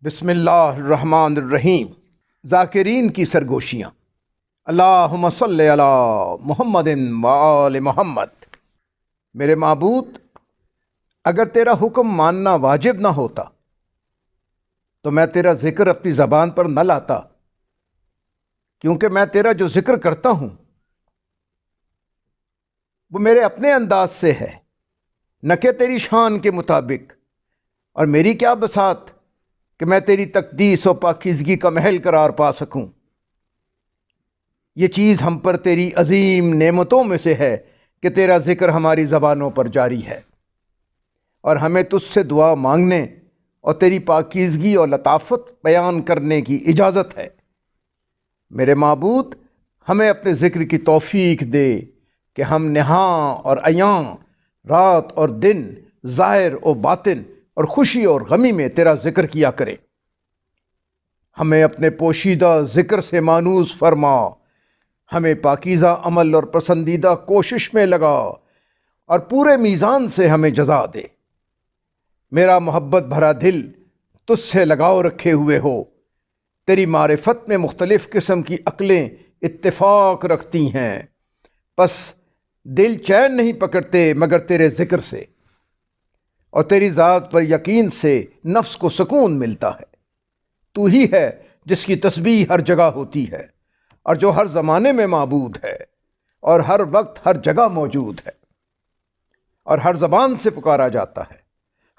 بسم اللہ الرحمن الرحیم۔ ذاکرین کی سرگوشیاں۔ اللہم صلی علی محمد و آل محمد۔ میرے معبود، اگر تیرا حکم ماننا واجب نہ ہوتا تو میں تیرا ذکر اپنی زبان پر نہ لاتا، کیونکہ میں تیرا جو ذکر کرتا ہوں وہ میرے اپنے انداز سے ہے، نہ کہ تیری شان کے مطابق، اور میری کیا بساط کہ میں تیری تقدیس و پاکیزگی کا محل قرار پا سکوں۔ یہ چیز ہم پر تیری عظیم نعمتوں میں سے ہے کہ تیرا ذکر ہماری زبانوں پر جاری ہے، اور ہمیں تجھ سے دعا مانگنے اور تیری پاکیزگی اور لطافت بیان کرنے کی اجازت ہے۔ میرے معبود، ہمیں اپنے ذکر کی توفیق دے کہ ہم نہاں اور عیاں، رات اور دن، ظاہر و باطن اور خوشی اور غمی میں تیرا ذکر کیا کرے۔ ہمیں اپنے پوشیدہ ذکر سے مانوس فرما، ہمیں پاکیزہ عمل اور پسندیدہ کوشش میں لگا، اور پورے میزان سے ہمیں جزا دے۔ میرا محبت بھرا دل تجھ سے لگاؤ رکھے ہوئے ہو، تیری معرفت میں مختلف قسم کی عقلیں اتفاق رکھتی ہیں، پس دل چین نہیں پکڑتے مگر تیرے ذکر سے، اور تیری ذات پر یقین سے نفس کو سکون ملتا ہے۔ تو ہی ہے جس کی تسبیح ہر جگہ ہوتی ہے، اور جو ہر زمانے میں معبود ہے، اور ہر وقت ہر جگہ موجود ہے، اور ہر زبان سے پکارا جاتا ہے۔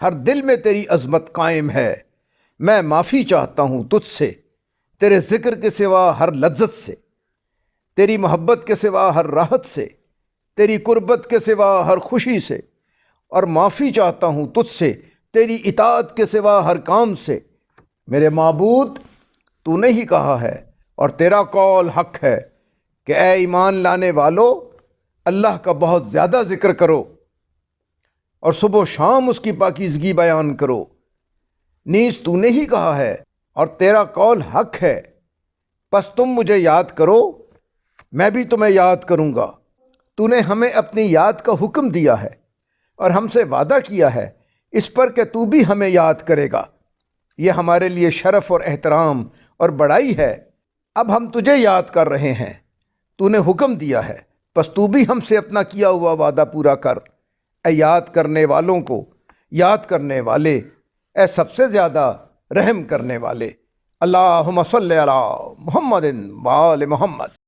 ہر دل میں تیری عظمت قائم ہے۔ میں معافی چاہتا ہوں تجھ سے، تیرے ذکر کے سوا ہر لذت سے، تیری محبت کے سوا ہر راحت سے، تیری قربت کے سوا ہر خوشی سے، اور معافی چاہتا ہوں تجھ سے تیری اطاعت کے سوا ہر کام سے۔ میرے معبود، تو نے ہی کہا ہے اور تیرا قول حق ہے کہ اے ایمان لانے والو، اللہ کا بہت زیادہ ذکر کرو اور صبح و شام اس کی پاکیزگی بیان کرو۔ نیز تو نے ہی کہا ہے اور تیرا قول حق ہے، پس تم مجھے یاد کرو، میں بھی تمہیں یاد کروں گا۔ تو نے ہمیں اپنی یاد کا حکم دیا ہے اور ہم سے وعدہ کیا ہے اس پر کہ تو بھی ہمیں یاد کرے گا۔ یہ ہمارے لیے شرف اور احترام اور بڑائی ہے۔ اب ہم تجھے یاد کر رہے ہیں، تو نے حکم دیا ہے، پس تو بھی ہم سے اپنا کیا ہوا وعدہ پورا کر۔ اے یاد کرنے والوں کو یاد کرنے والے، اے سب سے زیادہ رحم کرنے والے۔ اللہم صلی علی محمد و آل محمد۔